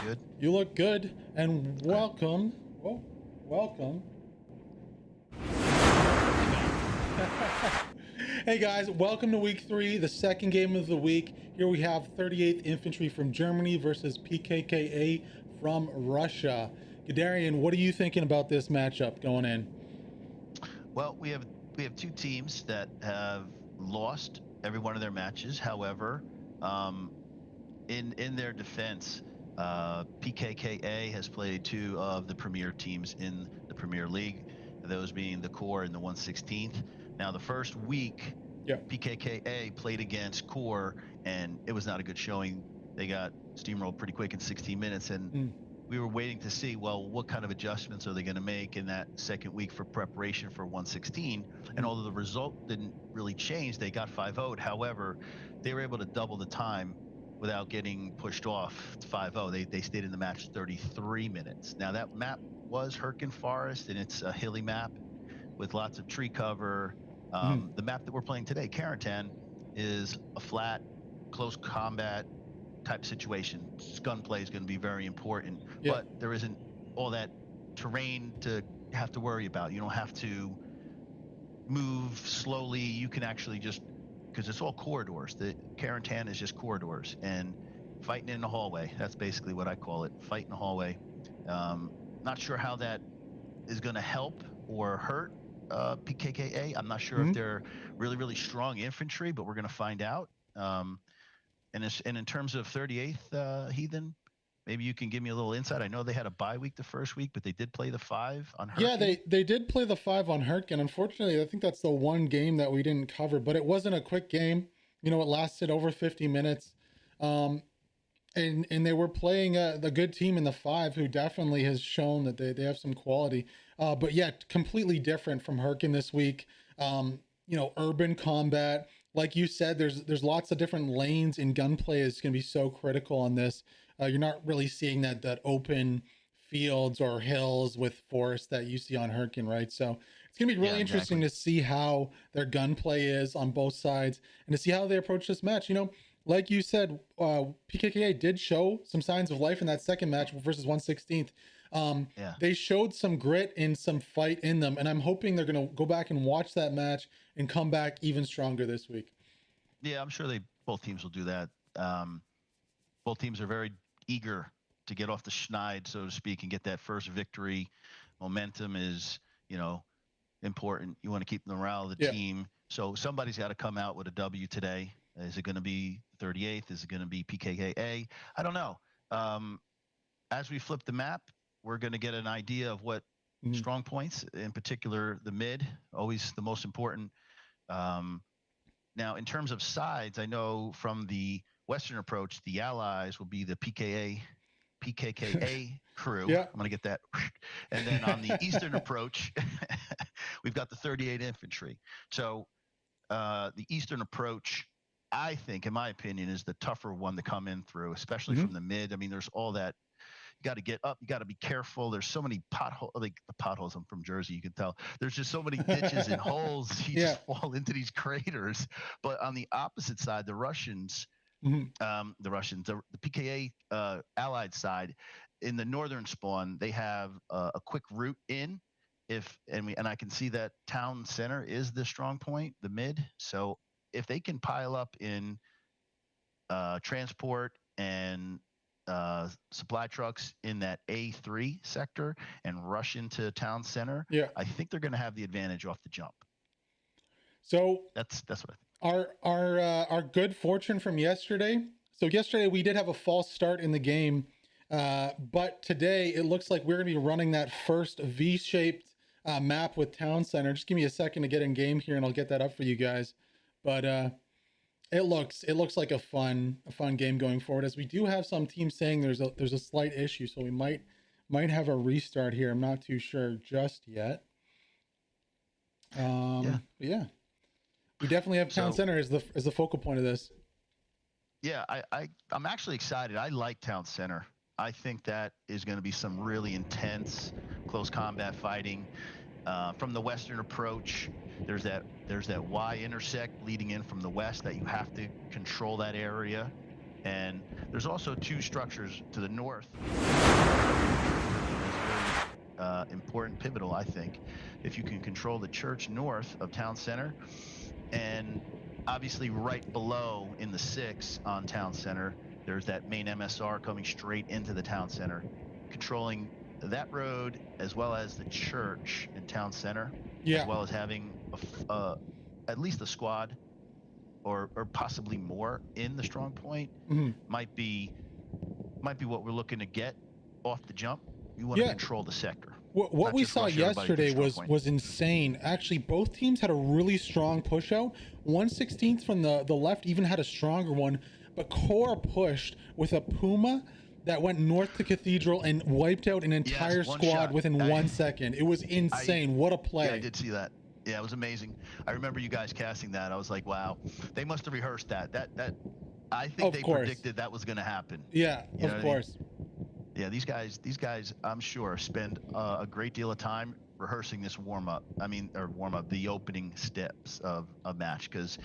good? You look good, and Okay. welcome. Oh, welcome. Hey guys, welcome to week 3, the second game of the week. Here we have 38th Infantry from Germany versus PKKA from Russia. Guderian, what are you thinking about this matchup going in? Well, we have two teams that have lost every one of their matches. However, um, in their defense, PKKA has played two of the premier teams in the Premier League, those being the Core and the 116th. Now, the first week, Yeah. PKKA played against Core, and it was not a good showing. They got steamrolled pretty quick in 16 minutes, and we were waiting to see, well, what kind of adjustments are they going to make in that second week for preparation for 116? And although the result didn't really change, they got 5-0'd. However, they were able to double the time without getting pushed off 5-0. They stayed in the match 33 minutes. Now, that map was Herkin Forest, and it's a hilly map with lots of tree cover. The map that we're playing today, Karatan, is a flat, close combat type situation. Gunplay is going to be very important, Yeah. but there isn't all that terrain to have to worry about. You don't have to move slowly. You can actually just, because it's all corridors. The Karatan is just corridors and fighting in the hallway. That's basically what I call it, fight in the hallway. Not sure how that is going to help or hurt PKKA. I'm not sure if they're really strong infantry, but we're going to find out. And in terms of 38th Heathen, maybe you can give me a little insight. I know they had a bye week the first week, but they did play the 5 on Herkin. Yeah, they did play the 5 on Herkin. Unfortunately, I think that's the one game that we didn't cover, but it wasn't a quick game. You know, it lasted over 50 minutes. And they were playing the good team in the 5, who definitely has shown that they have some quality. But yeah, completely different from Herkin this week. Urban combat, like you said, there's lots of different lanes, and gunplay is going to be so critical on this. You're not really seeing that open fields or hills with forest that you see on Herkin, right? So it's gonna be really interesting to see how their gunplay is on both sides, and to see how they approach this match. Like you said, PKKA did show some signs of life in that second match versus 116th. They showed some grit and some fight in them, and I'm hoping they're going to go back and watch that match and come back even stronger this week. Yeah, I'm sure both teams will do that. Both teams are very eager to get off the schneid, so to speak, and get that first victory. Momentum is, important. You want to keep the morale of the team. So somebody's got to come out with a W today. Is it going to be 38th? Is it going to be PKKA? I don't know. As we flip the map, we're going to get an idea of what strong points, in particular the mid, always the most important. Now, in terms of sides, I know from the Western approach, the allies will be the PKKA crew. Yeah. I'm going to get that. And then on the Eastern approach, we've got the 38 Infantry. So the Eastern approach, I think, in my opinion, is the tougher one to come in through, especially from the mid. I mean, there's all that. You got to get up. You got to be careful. There's so many potholes. Like the potholes. I'm from Jersey. You can tell. There's just so many ditches and holes. You just fall into these craters. But on the opposite side, the Russians, the PKA allied side, in the northern spawn, they have a quick route in. And I can see that town center is the strong point, the mid. So if they can pile up in transport and supply trucks in that A3 sector and rush into town center, I think they're going to have the advantage off the jump. So that's what I think. Our good fortune from yesterday. So yesterday we did have a false start in the game, but today it looks like we're going to be running that first V-shaped map with town center. Just give me a second to get in game here, and I'll get that up for you guys. But it looks like a fun game going forward, as we do have some teams saying there's a slight issue, so we might have a restart here. I'm not too sure just yet. Yeah. We definitely have town center as the focal point of this. Yeah, I'm actually excited. I like town center. I think that is going to be some really intense close combat fighting. From the Western approach, there's that Y intersect leading in from the west that you have to control that area. And there's also two structures to the north. Important, pivotal, I think. If you can control the church north of town center, and obviously right below in the 6 on town center, there's that main MSR coming straight into the town center, controlling that road as well as the church in town center, Yeah. as well as having at least a squad or possibly more in the strong point. might be what we're looking to get off the jump. You want to control the sector. What we saw yesterday was insane. Actually, both teams had a really strong push out. 116th from the left even had a stronger one, but Core pushed with a Puma that went north to Cathedral and wiped out an entire squad within 1 second. It was insane. What a play. Yeah, I did see that. Yeah, it was amazing. I remember you guys casting that. I was like, wow, they must have rehearsed that. I think they predicted that was going to happen. Yeah, of course. I mean? Yeah, these guys, I'm sure, spend a great deal of time rehearsing this the opening steps of a match, because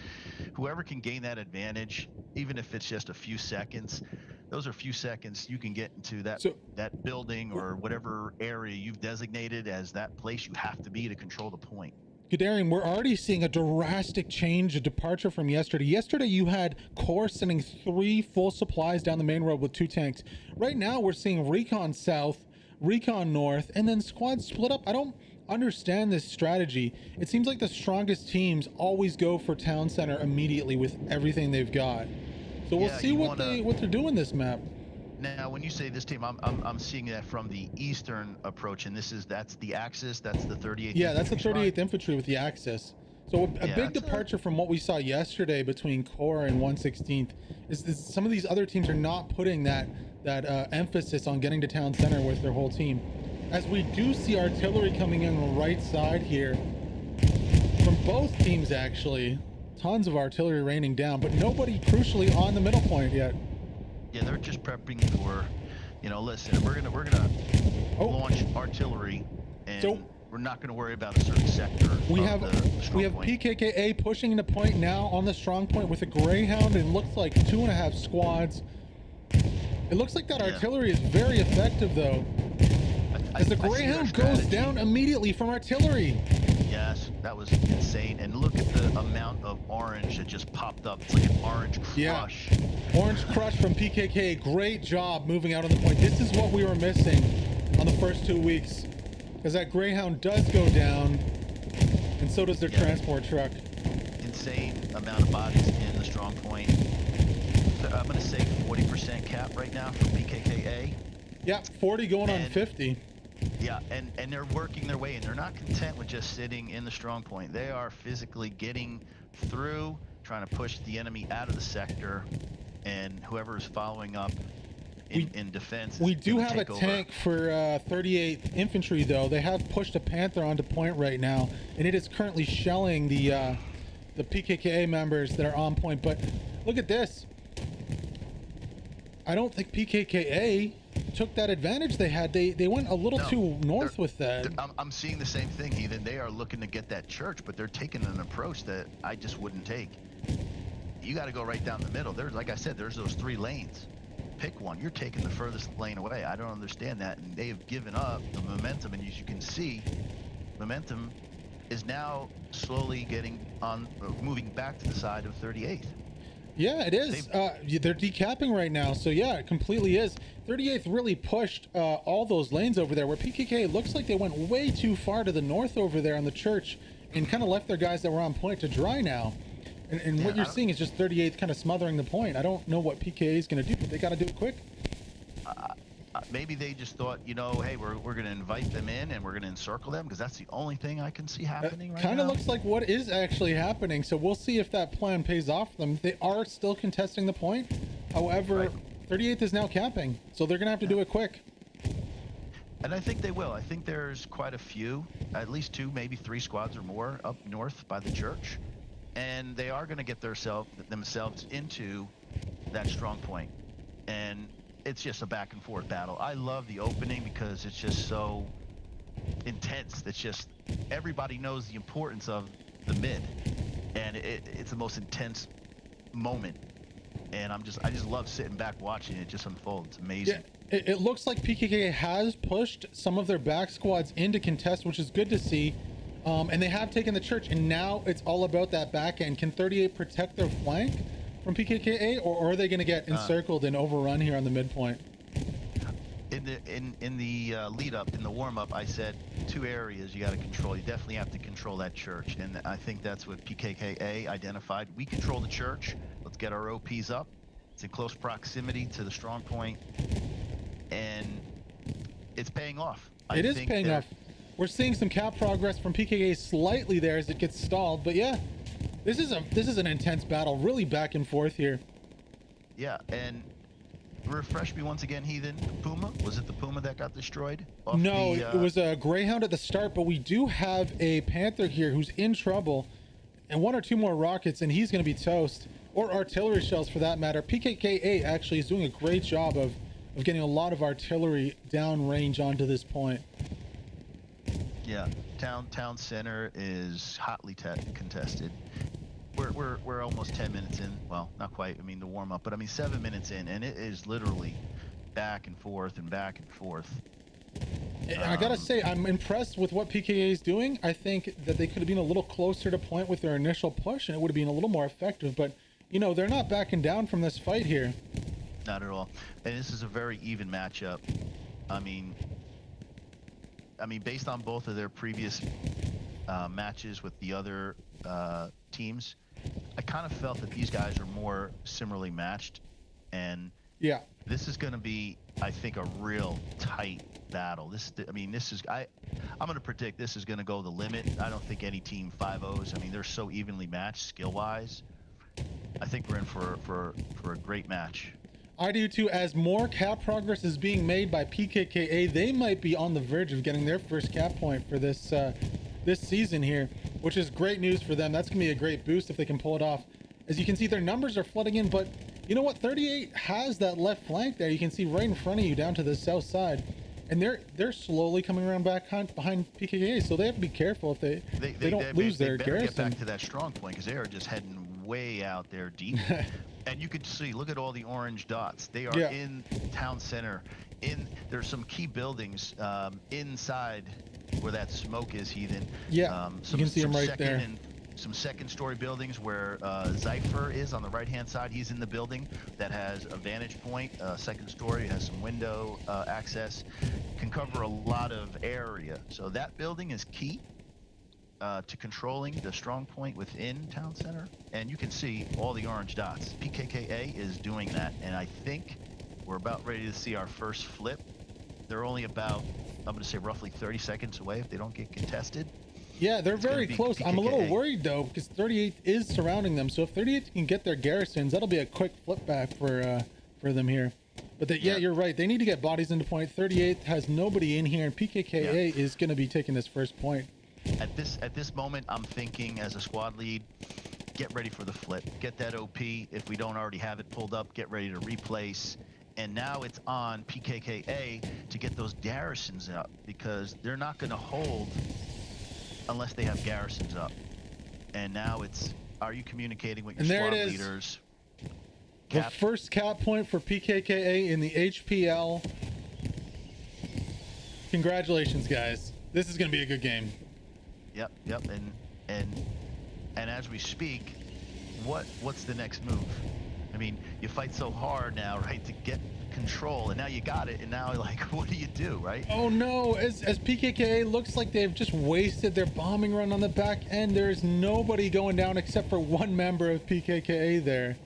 whoever can gain that advantage, even if it's just a few seconds, those are few seconds you can get into that building or whatever area you've designated as that place you have to be to control the point. Guderian, we're already seeing a drastic change, a departure from yesterday. Yesterday, you had Core sending 3 full supplies down the main road with 2 tanks. Right now, we're seeing Recon South, Recon North, and then squads split up. I don't understand this strategy. It seems like the strongest teams always go for town center immediately with everything they've got. So we'll see what they're doing this map. Now, when you say this team, I'm seeing that from the eastern approach, and that's the Axis, that's the 38th. Yeah, that's the 38th Infantry with the Axis. So a big departure from what we saw yesterday between Core and 116th is some of these other teams are not putting that emphasis on getting to town center with their whole team. As we do see artillery coming in on the right side here from both teams, actually. Tons of artillery raining down, but nobody crucially on the middle point yet. Yeah, they're just prepping for, listen, we're gonna launch artillery, and we're not gonna worry about a certain sector. We have PKKA pushing into point now on the strong point with a Greyhound, and looks like 2.5 squads. It looks like that artillery is very effective though, as the Greyhound goes down immediately from artillery. Yes, that was insane. And look at the amount of orange that just popped up. It's like an orange crush. Yeah. Orange crush from PKK. Great job moving out on the point. This is what we were missing on the first 2 weeks, because that Greyhound does go down, and so does their transport truck. Insane amount of bodies in the strong point. I'm going to say 40% cap right now for PKKA. Yeah, 40 going on 50. Yeah, and they're working their way in. They're not content with just sitting in the strong point. They are physically getting through, trying to push the enemy out of the sector, and whoever is following up in defense. We do have a tank for 38th Infantry, though. They have pushed a Panther onto point right now, and it is currently shelling the PKKA members that are on point. But look at this. I don't think PKKA took that advantage they had. They went a little too north with that. I'm seeing the same thing, Ethan. They are looking to get that church, but they're taking an approach that I just wouldn't take. You got to go right down the middle. There's, like I said, there's those 3 lanes. Pick one. You're taking the furthest lane away. I don't understand that. And they have given up the momentum, and as you can see, momentum is now slowly moving back to the side of 38th. Yeah, it is. They're decapping right now, so yeah, it completely is. 38th really pushed all those lanes over there, where PKK looks like they went way too far to the north over there on the church and kind of left their guys that were on point to dry now. And what you're seeing is just 38th kind of smothering the point. I don't know what PKA is going to do, but they got to do it quick. Maybe they just thought, hey, we're going to invite them in and we're going to encircle them, because that's the only thing I can see happening right now. Kind of looks like what is actually happening. So we'll see if that plan pays off for them. They are still contesting the point. However, 38th is now capping, so they're going to have to do it quick. And I think they will. I think there's quite a few, at least 2, maybe 3 squads or more up north by the church. And they are going to get themselves into that strong point. And it's just a back and forth battle. I love the opening because it's just so intense. It's just everybody knows the importance of the mid, and it's the most intense moment and I just love sitting back watching it just unfold. It's amazing. Yeah, it looks like PKKA has pushed some of their back squads into contest, which is good to see. And they have taken the church, and now it's all about that back end. Can 38 protect their flank from PKKA, or are they going to get encircled and overrun here on the midpoint? In the lead up, in the warm up, I said 2 areas you got to control. You definitely have to control that church, and I think that's what PKKA identified. We control the church. Let's get our OPs up. It's in close proximity to the strong point, and it's paying off. It is paying off. We're seeing some cap progress from PKKA slightly there as it gets stalled, but yeah, this is an intense battle, really back and forth here. Yeah, and refresh me once again, Heathen. The Puma, was it the Puma that got destroyed? No, it was a Greyhound at the start, but we do have a Panther here who's in trouble, and 1 or 2 more rockets, and he's going to be toast, or artillery shells for that matter. PKKA actually is doing a great job of getting a lot of artillery downrange onto this point. Yeah, town center is hotly contested. We're almost 10 minutes in. Well, not quite. I mean, the warm up, but I mean 7 minutes in, and it is literally back and forth and back and forth. I gotta say, I'm impressed with what PKA is doing. I think that they could have been a little closer to point with their initial push, and it would have been a little more effective. But you know, they're not backing down from this fight here. Not at all. And this is a very even matchup. I mean, based on both of their previous matches with the other teams, I kind of felt that these guys are more similarly matched, and yeah, this is going to be, I think, a real tight battle. I'm going to predict this is going to go the limit. I don't think any team 5-0s. I mean, they're so evenly matched skill-wise. I think we're in for a great match. I do too. As more cap progress is being made by PKKA, they might be on the verge of getting their first cap point for this season here, which is great news for them. That's gonna be a great boost if they can pull it off. As you can see, their numbers are flooding in, but you know what? 38 has that left flank there. You can see right in front of you down to the south side, and they're slowly coming around back behind PKKA, so they have to be careful if they don't lose their garrison. Get back to that strong point, because they are just heading way out there deep. And you could see, look at all the orange dots. They are in town center. There's some key buildings inside where that smoke is, Heathen. Yeah, you can see them right there. And some second-story buildings where Zypher is on the right-hand side. He's in the building that has a vantage point, second story, has some window access, can cover a lot of area. So that building is key to controlling the strong point within town center. And you can see all the orange dots. PKKA is doing that, and I think we're about ready to see our first flip. They're only about, I'm going to say, roughly 30 seconds away if they don't get contested. Yeah, they're very close. PKKA. I'm a little worried though, because 38 is surrounding them. So if 38 can get their garrisons, that'll be a quick flip back for them here. But yeah, you're right. They need to get bodies into point. 38 has nobody in here, and PKKA is going to be taking this first point. At this moment, I'm thinking as a squad lead, get ready for the flip. Get that OP. If we don't already have it pulled up, get ready to replace. And now it's on PKKA to get those garrisons up, because they're not going to hold unless they have garrisons up. And now it's, are you communicating with your squad leaders? The first cap point for PKKA in the HPL. Congratulations, guys. This is going to be a good game. Yep. And as we speak, what's the next move? I mean, you fight so hard now, right, to get control, and now you got it, and now like, what do you do, right? Oh no, as PKKA looks like they've just wasted their bombing run on the back end. There's nobody going down except for one member of PKKA there.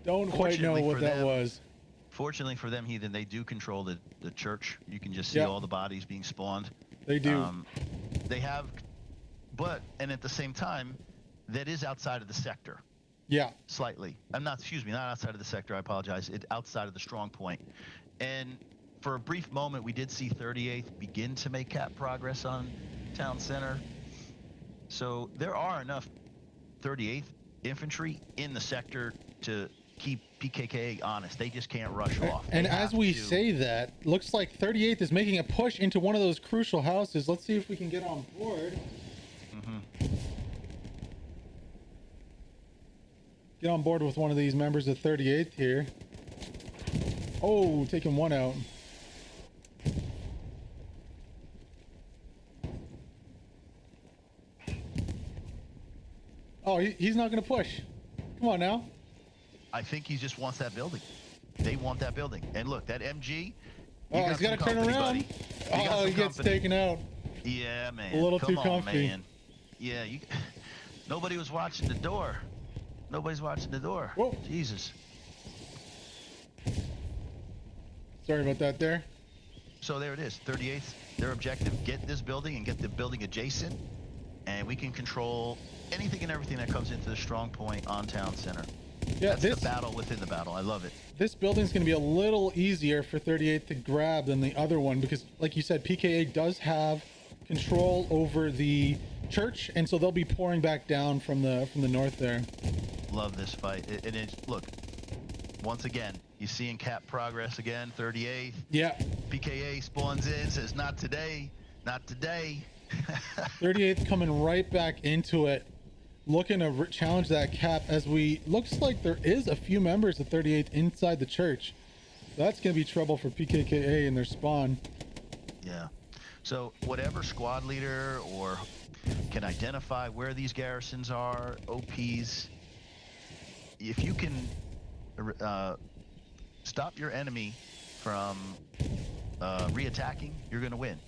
Don't quite know what that was. Fortunately for them, Heathen, they do control the church. You can just see all the bodies being spawned. They do. They have, and at the same time, that is outside of the sector. Yeah. Slightly. Not outside of the sector, I apologize. It's outside of the strong point. And for a brief moment, we did see 38th begin to make cap progress on town center. So there are enough 38th infantry in the sector to keep PKKA honest. They just can't rush off. And as we say that, looks like 38th is making a push into one of those crucial houses. Let's see if we can get on board. get on board with one of these members of 38th here. Oh, taking one out. Oh, he's not going to push. Come on now. I think he just wants that building. They want that building. And look, that MG. Oh, he's got to turn around. Oh, he gets taken out. Yeah, man. A little Come too on, comfy. man. Yeah, nobody was watching the door. Nobody's watching the door. Whoa. Jesus. Sorry about that there. So there it is. 38th, their objective, get this building and get the building adjacent. And we can control anything and everything that comes into the strong point on town center. Yeah, That's the battle within the battle. I love it. This building's going to be a little easier for 38th to grab than the other one because, like you said, PKA does have control over the church, and so they'll be pouring back down from the north there. Love this fight. And it's, look, once again, you seeing cap progress again, 38th. Yeah. PKA spawns in, says, not today, not today. 38th coming right back into it, looking to challenge that cap as looks like there is a few members of 38th inside the church. So that's going to be trouble for PKKA in their spawn. Yeah. So whatever squad leader or can identify where these garrisons are, OPs, if you can stop your enemy from re-attacking, you're going to win.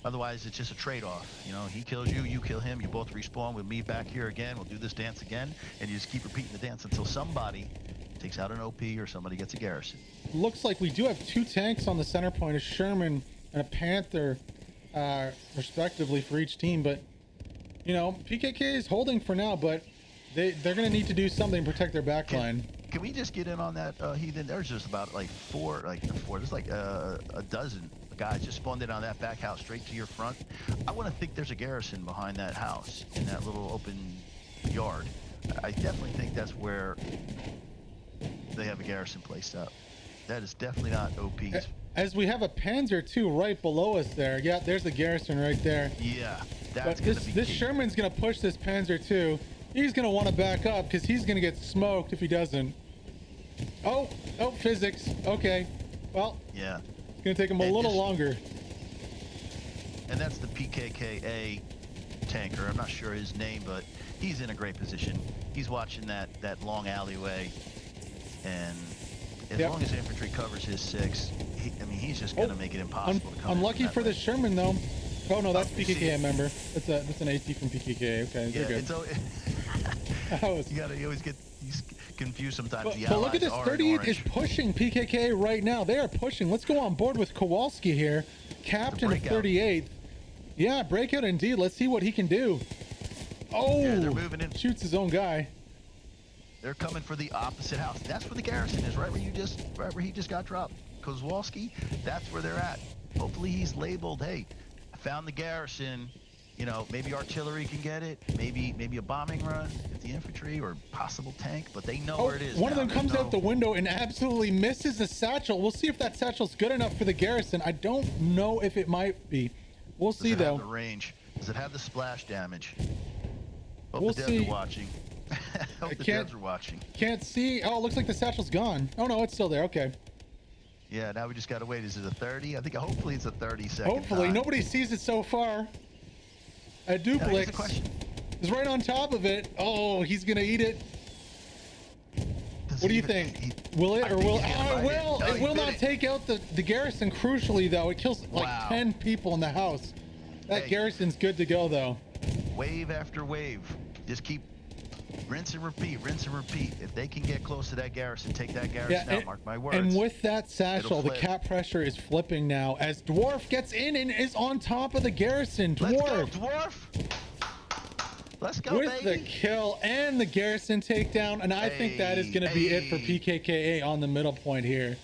Otherwise, it's just a trade-off. You know, he kills you, you kill him, you both respawn, we'll meet back here again, we'll do this dance again, and you just keep repeating the dance until somebody takes out an OP or somebody gets a garrison. Looks like we do have 2 tanks on the center point, a Sherman and a Panther, respectively, for each team. But, you know, PKK is holding for now, but they're going to need to do something to protect their backline. Can we just get in on that, Heathen? There's just about like four, there's like a dozen guys just spawned in on that back house straight to your front. I want to think there's a garrison behind that house in that little open yard. I definitely think that's where they have a garrison placed up. That is definitely not OP's. As we have a Panzer too right below us there. Yeah, there's the garrison right there. Yeah, that's but this Sherman's gonna push this Panzer too. He's gonna want to back up because he's gonna get smoked if he doesn't. Oh, physics. Okay, well, yeah, it's gonna take him a little longer. And that's the PKKA tanker. I'm not sure his name, but he's in a great position. He's watching that long alleyway, and as long as infantry covers his 6, he's just gonna make it impossible to come. Unlucky for the Sherman though. Oh no, that's PKKA member. That's an AT from PKKA. Okay, yeah, they're good. You always get confused sometimes. But look at this, 38th is pushing PKKA right now. They are pushing. Let's go on board with Kowalski here, captain of 38th. Yeah, breakout indeed. Let's see what he can do. Oh, yeah, they're moving in. Shoots his own guy. They're coming for the opposite house. That's where the garrison is, right where he just got dropped. Kozłowski, that's where they're at. Hopefully he's labeled, hey, I found the garrison. You know, maybe artillery can get it, maybe a bombing run at the infantry or possible tank, but they know where it is. One of them comes out the window and absolutely misses the satchel. We'll see if that satchel's good enough for the garrison. I don't know if it might be. We'll see though. Does it have the range? Does it have the splash damage? Hope we'll the devs see. Are watching. Hope the devs are watching. Can't see. Oh, it looks like the satchel's gone. Oh no, it's still there. Okay. Yeah, now we just gotta wait. Is it a 30? I think hopefully it's a 30-second. Hopefully, nobody sees it so far. A duplex is right on top of it. Oh, he's gonna eat it. What do you think? Will it or will? Oh, it will. It will not take out the garrison. Crucially, though, it kills like 10 people in the house. That garrison's good to go, though. Wave after wave. Just keep rinse and repeat, rinse and repeat. If they can get close to that garrison, take that garrison out. Mark my words. And with that satchel, the cap pressure is flipping now as Dwarf gets in and is on top of the garrison. Dwarf. Let's go, Dwarf. Let's go, with the kill and the garrison takedown, and I think that is going to be it for PKKA on the middle point here.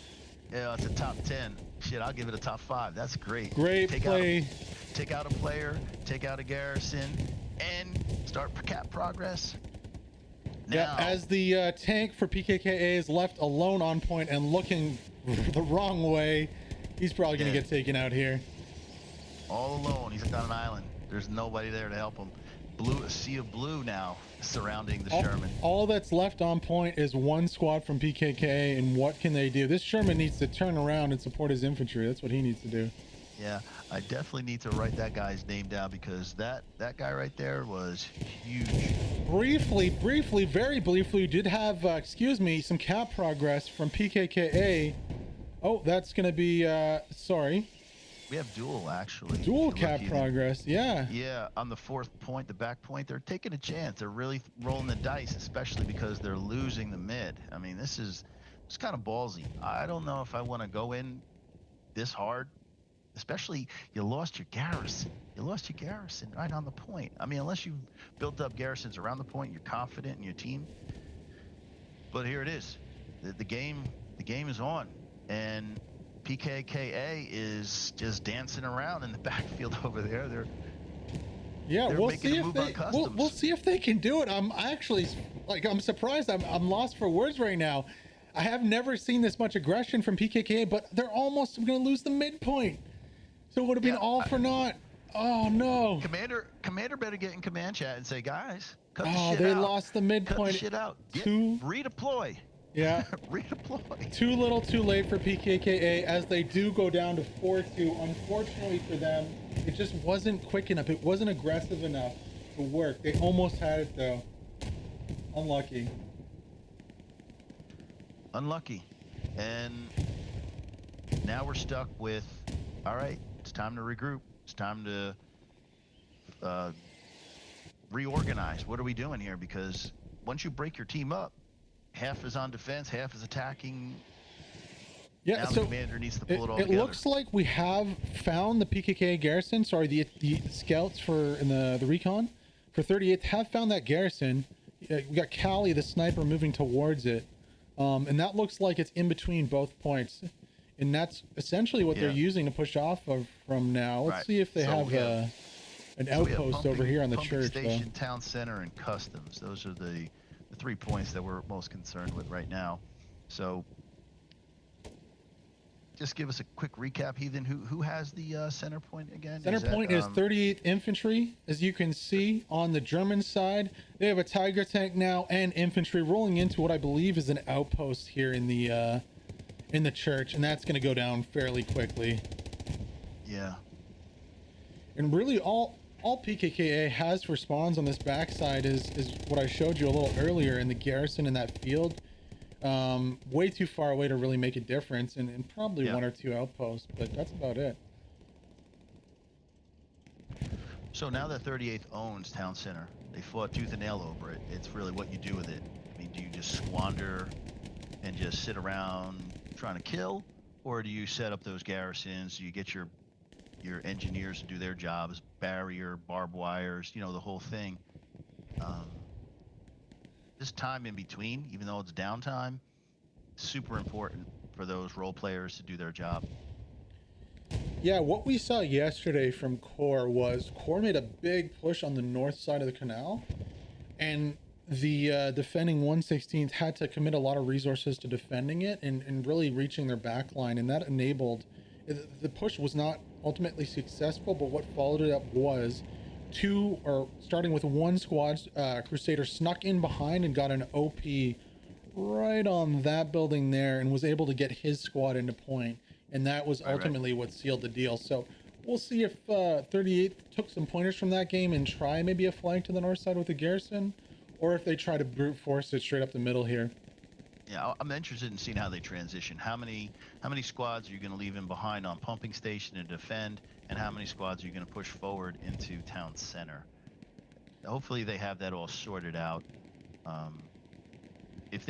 Yeah, it's a top 10. Shit, I'll give it a top 5. That's great. Great play. Take out a player, take out a garrison, and start cap progress. Now, yeah, as the tank for PKKA is left alone on point and looking the wrong way, he's probably going to get taken out here. All alone. He's on an island. There's nobody there to help him. a sea of blue now surrounding the all, Sherman. all that's left on point is one squad from PKKA, and what can they do? This Sherman needs to turn around and support his infantry. That's what he needs to do. Yeah, I definitely need to write that guy's name down, because that guy right there was huge. Briefly, very briefly, we did have, some cap progress from PKKA. Oh, that's going to be, sorry. We have dual, actually. Dual cap progress, yeah. Yeah, on the 4th point, the back point, they're taking a chance. They're really rolling the dice, especially because they're losing the mid. I mean, it's kind of ballsy. I don't know if I want to go in this hard, especially you lost your garrison. You lost your garrison right on the point. I mean, unless you've built up garrisons around the point, you're confident in your team. But here it is. The game is on, and PKKA is just dancing around in the backfield over there. They're we'll see if they can do it. I'm surprised. I'm lost for words right now. I have never seen this much aggression from PKKA, but they're almost going to lose the midpoint. So it would have been all for naught. Oh no. Commander better get in command chat and say, guys, cut the shit out. They lost the midpoint. Cut the shit out. Redeploy. Yeah. Redeploy. Too little too late for PKKA, as they do go down to 4-2. Unfortunately for them, it just wasn't quick enough. It wasn't aggressive enough to work. They almost had it though. Unlucky. And now we're stuck with, all right, it's time to regroup. It's time to reorganize. What are we doing here? Because once you break your team up, half is on defense, half is attacking. Yeah, now so the commander needs to pull it all together. It looks like we have found the PKK garrison. Sorry, the scouts in the recon for 38th have found that garrison. We got Callie, the sniper, moving towards it. And that looks like it's in between both points. And that's essentially what they're using to push off of from now. Let's see if they have an outpost over here on the church. Station, town center, and customs. Those are the 3 points that we're most concerned with right now. So just give us a quick recap, Heathen. Who has the center point again? Center point is 38th Infantry. As you can see on the German side, they have a Tiger tank now and infantry rolling into what I believe is an outpost here in the church, and that's going to go down fairly quickly. Yeah. And really all PKKA has for spawns on this backside is what I showed you a little earlier in the garrison in that field. Way too far away to really make a difference, and probably one or two outposts, but that's about it. So now that 38th owns town center, they fought tooth and nail over it. It's really what you do with it. I mean, do you just squander and just sit around trying to kill, or do you set up those garrisons? Do you get your engineers to do their jobs, barrier, barbed wires, the whole thing? This time in between, even though it's downtime, super important for those role players to do their job. Yeah, what we saw yesterday from Core was Core made a big push on the north side of the canal, and the defending 116th had to commit a lot of resources to defending it and really reaching their back line, and that enabled, the push was not ultimately successful, but what followed it up was starting with one squad, Crusader snuck in behind and got an OP right on that building there and was able to get his squad into point, and that was ultimately what sealed the deal. So we'll see if 38th took some pointers from that game and try maybe a flank to the north side with the garrison, or if they try to brute force it straight up the middle here. Yeah, I'm interested in seeing how they transition. How many squads are you going to leave in behind on pumping station to defend, and how many squads are you going to push forward into town center? Hopefully they have that all sorted out. If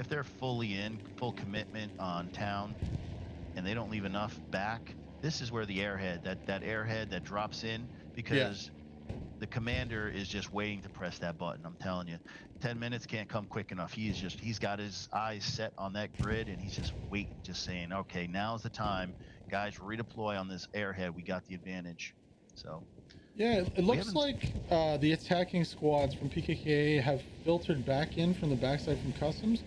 they're fully in, full commitment on town, and they don't leave enough back, this is where the airhead, that airhead that drops in, because the commander is just waiting to press that button. I'm telling you, 10 minutes can't come quick enough. He's got his eyes set on that grid, and he's just waiting, just saying, okay, now's the time, guys, redeploy on this airhead. We got the advantage. So yeah, it looks like the attacking squads from PKKA have filtered back in from the backside from customs,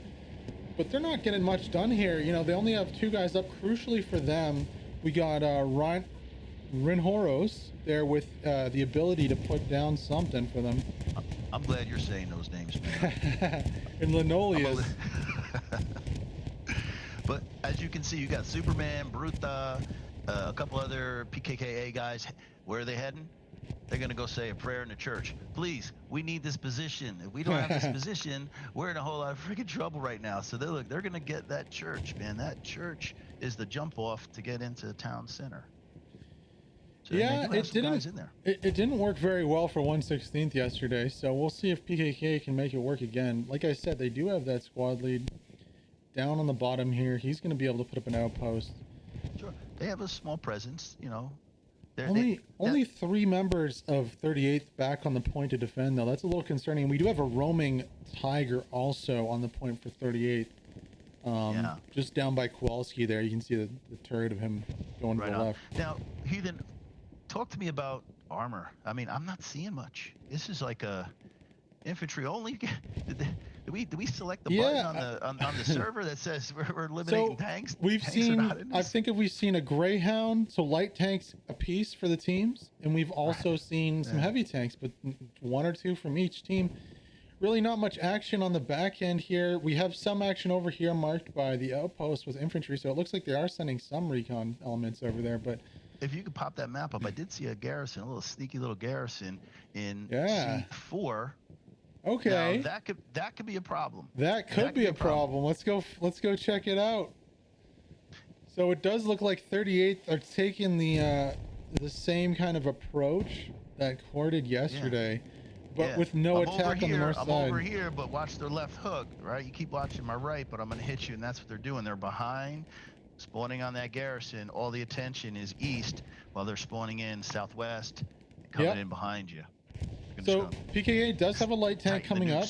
but they're not getting much done here. They only have two guys up. Crucially for them, we got Rinhoros there with the ability to put down something for them. I'm glad you're saying those names, man. And Linoleus. But as you can see, you got Superman, Bruta, a couple other PKKA guys. Where are they heading? They're going to go say a prayer in the church. Please, we need this position. If we don't have this position, we're in a whole lot of freaking trouble right now. So they're going to get that church, man. That church is the jump off to get into the town center. So yeah, it didn't. It didn't work very well for 1/16 yesterday. So we'll see if PKKA can make it work again. Like I said, they do have that squad lead down on the bottom here. He's going to be able to put up an outpost. Sure, they have a small presence, you know. Only 3 members of 38th back on the point to defend, though. That's a little concerning. We do have a roaming Tiger also on the point for 38th. Just down by Kowalski there. You can see the turret of him going to the left. Now, Heathen, talk to me about armor. I mean, I'm not seeing much. This is like a infantry only. Did we select the button on the server that says we're eliminating tanks? I think we've seen a Greyhound, so light tanks a piece for the teams, and we've also seen some heavy tanks, but 1 or 2 from each team. Really not much action on the back end here. We have some action over here marked by the outpost with infantry, so it looks like they are sending some recon elements over there. But if you could pop that map up, I did see a garrison, a little sneaky little garrison in C4. Okay. Now, that could be a problem. That could be a problem. Let's go check it out. So it does look like 38th are taking the same kind of approach that Core did yesterday, but with no attack on the north side. I'm over here, but watch their left hook, right? You keep watching my right, but I'm going to hit you, and that's what they're doing. They're behind, spawning on that garrison. All the attention is east, while they're spawning in southwest, coming in behind you. So PKKA does have a light tank coming up.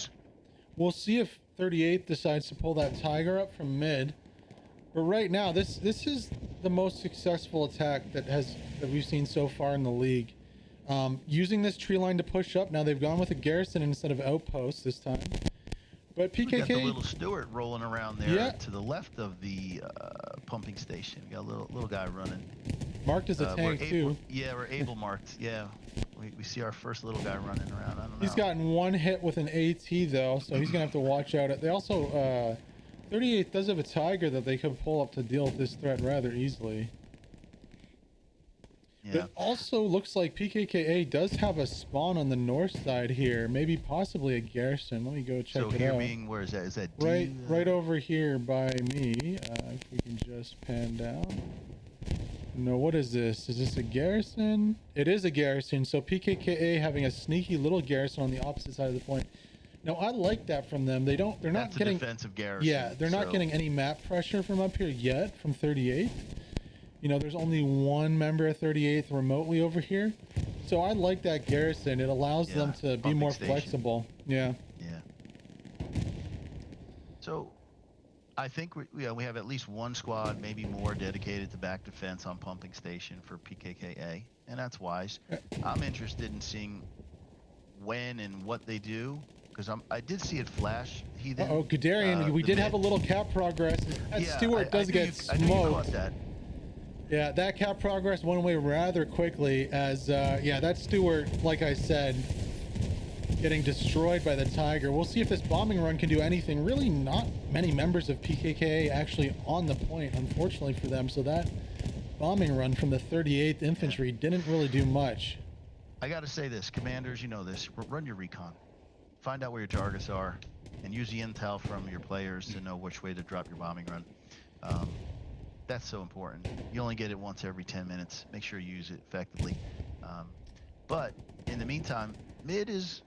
We'll see if 38th decides to pull that Tiger up from mid. But right now, this is the most successful attack that we've seen so far in the league. Using this tree line to push up. Now they've gone with a garrison instead of outposts this time. But PKKA, we got the little Stewart rolling around there to the left of the pumping station. We got a little guy running. Marked as a tank too. Yeah, we're able marked. Yeah, we see our first little guy running around. I don't know. He's gotten 1 hit with an AT though, so he's gonna have to watch out. They also 38 does have a Tiger that they could pull up to deal with this threat rather easily. Yeah. It also looks like PKKA does have a spawn on the north side here, maybe possibly a garrison. Let me go check it out. So here being, where is that? Is that D? Right over here by me. If we can just pan down. No, what is this? Is this a garrison? It is a garrison. So PKKA having a sneaky little garrison on the opposite side of the point. Now I like that from them. They're not getting defensive garrison. Yeah, they're not getting any map pressure from up here yet from 38th. You know, there's only 1 member of 38th remotely over here. So I like that garrison. It allows them to be more flexible. Yeah. Yeah. So I think we have at least 1 squad, maybe more, dedicated to back defense on pumping station for PKKA, and that's wise. I'm interested in seeing when and what they do, because I did see it flash. Guderian, we did have a little cap progress. Stewart does get smoked. I knew you caught that. Yeah, that cap progress went away rather quickly as, that Stewart, like I said, getting destroyed by the Tiger. We'll see if this bombing run can do anything. Really not many members of PKKA actually on the point, unfortunately for them. So that bombing run from the 38th Infantry didn't really do much. I got to say this, commanders, you know this. Run your recon. Find out where your targets are and use the intel from your players to know which way to drop your bombing run. That's so important. You only get it once every 10 minutes. Make sure you use it effectively. But in the meantime, mid is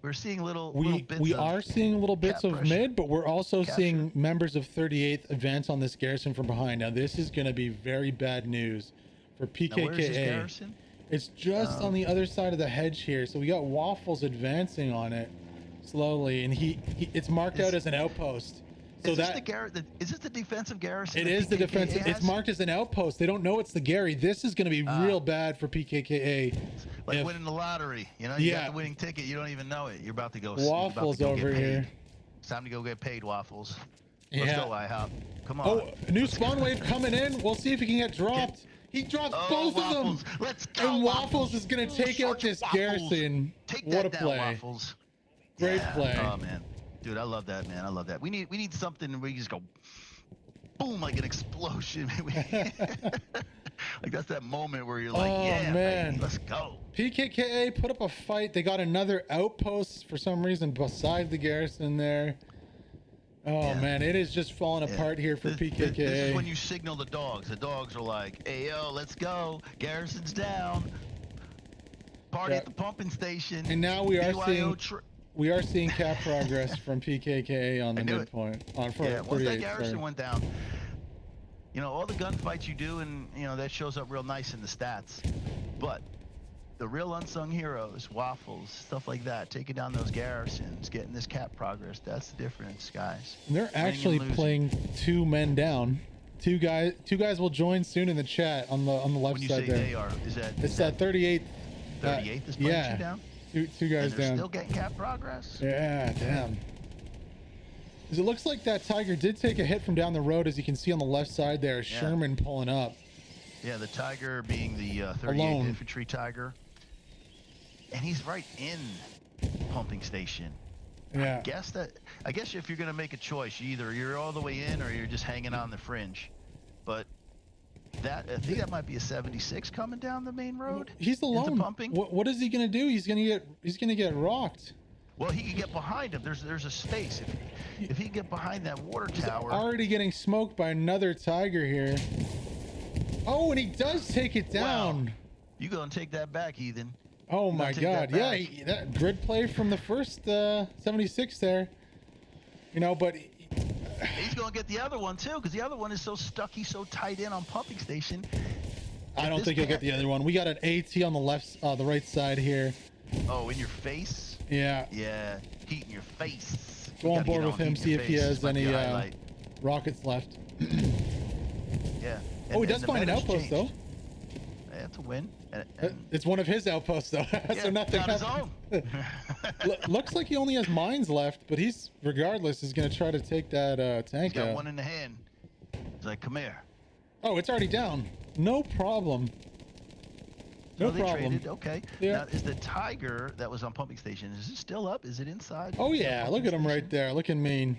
we're seeing little bits. We are seeing little bits of mid, but we're also seeing members of 38th advance on this garrison from behind. Now this is going to be very bad news for PKKA. Now, where is this garrison? It's just on the other side of the hedge here. So we got Waffles advancing on it slowly, and it's marked out as an outpost. So is this the defensive garrison? It is the defensive. It's marked as an outpost. They don't know it's the Gary. This is going to be real bad for PKKA. Like winning the lottery. You know, you got the winning ticket. You don't even know it. You're about to go. Waffles over here. It's time to go get paid, Waffles. Let's go, IHOP. Come on. Oh, new spawn wave coming in. We'll see if he can get dropped. He drops Oh, both of them. Waffles. Let's go, And Waffles is going to take out Search this Waffles. garrison. Take What that a down, play. Waffles. Great Yeah. play. Oh, man. Dude, I love that, man. I love that. We need something where you just go boom, like an explosion. Like that's that moment where you're like, Oh, yeah, man. baby, let's go. PKKA put up a fight. They got another outpost for some reason beside the garrison there. Oh, Yeah. man, it is just falling Yeah. apart here for PKKA. This is when you signal the dogs. The dogs are like, hey, yo, let's go. Garrison's down. Party at the pumping station. And now we are BYO seeing cap progress from PKKA on the midpoint. Once that garrison went down, you know, all the gunfights you do, and you know that shows up real nice in the stats. But the real unsung heroes, Waffles, stuff like that, taking down those garrisons, getting this cap progress, that's the difference, guys. And they're actually playing 2 men down. Two guys will join soon in the chat on the left side there. When you say they are, it's that 38th. 38th is playing 2 down. Two guys and they're down. Still getting cap progress. Yeah, damn. It looks like that Tiger did take a hit from down the road, as you can see on the left side there. Sherman pulling up. Yeah, the Tiger being the 38th Infantry Tiger. And he's right in pumping station. Yeah. I guess if you're going to make a choice, you're all the way in or you're just hanging on the fringe. But I think that might be a 76 coming down the main road. He's alone. Pumping. What is he going to do? He's going to get rocked. Well, he can get behind him. There's a space. If he can get behind that water tower. He's already getting smoked by another Tiger here. Oh, and he does take it down. Wow. You go and take that back, heathen. Oh my God! Yeah, that grid play from the first 76 there. You know, but he's going to get the other one too, because the other one is so stuck. He's so tight in on pumping station. I don't think he'll get the other one. We got an AT on the right side here. Oh, in your face? Yeah. Yeah, heat in your face. Go on board with him. See if he has any rockets left. Yeah. Oh, he does find an outpost though. That's a win. It's one of his outposts though. So nothing happened. Looks like he only has mines left, but he's regardless is going to try to take that tank He's got out. one in the hand. He's like, come here. Oh, it's already down. No problem. No problem. Traded. Okay. Yeah. Now, is the Tiger that was on pumping station, is it still up? Is it inside? Oh yeah, look at him right there, looking mean.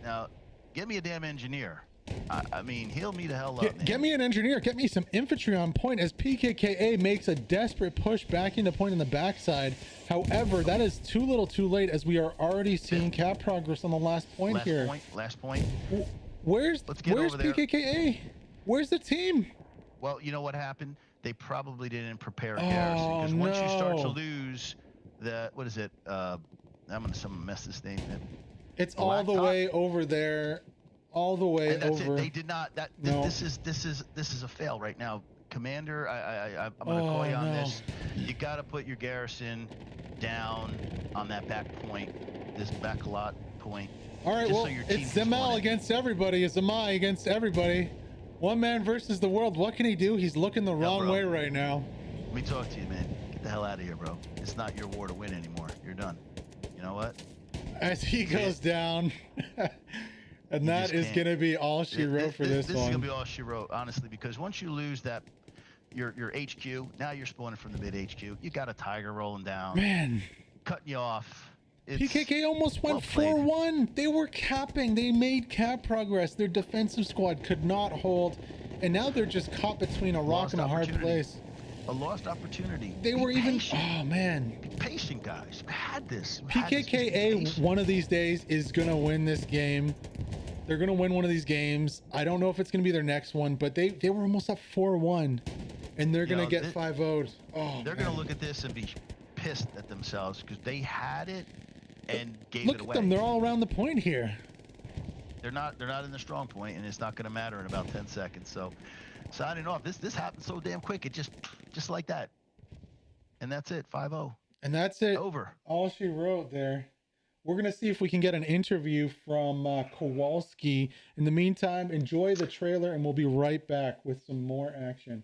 Now, get me a damn engineer. I mean, heal me the hell up, man. Get me an engineer. Get me some infantry on point as PKKA makes a desperate push back into point on the backside. However, that is too little too late, as we are already seeing cap progress on the last point here. Last point. Where's PKKA? Where's the team? Well, you know what happened? They probably didn't prepare a garrison, because once you start to lose what is it? I'm going to mess this name up. It's all the way over there. All the way over. They did not. This is a fail right now, Commander. I'm gonna call you on this. You got to put your garrison down on that back point, this back lot point. All right, well, it's Zemal against everybody. It's Zamai against everybody. One man versus the world. What can he do? He's looking the wrong way right now. Let me talk to you, man. Get the hell out of here, bro. It's not your war to win anymore. You're done. You know what? As he goes down. And that is going to be all she wrote for this one. This is going to be all she wrote, honestly, because once you lose that, your HQ, now you're spawning from the mid HQ. You got a Tiger rolling down. Man. Cutting you off. PKK almost went 4-1. They were capping. They made cap progress. Their defensive squad could not hold. And now they're just caught between a rock and a hard place. A lost opportunity. They were even, oh man. Be patient, guys. We had this. PKKA one of these days is going to win this game. They're going to win one of these games. I don't know if it's going to be their next one, but they were almost up 4-1, and they're going to get 5-0'd. Oh, they're going to look at this and be pissed at themselves because they had it and gave it away. Look at them. They're all around the point here. They're not in the strong point, and it's not going to matter in about 10 seconds. So, signing off. This happened so damn quick. It just like that. And that's it. 5-0. And that's it. Over. All she wrote there. We're going to see if we can get an interview from Kowalski. In the meantime, enjoy the trailer, and we'll be right back with some more action.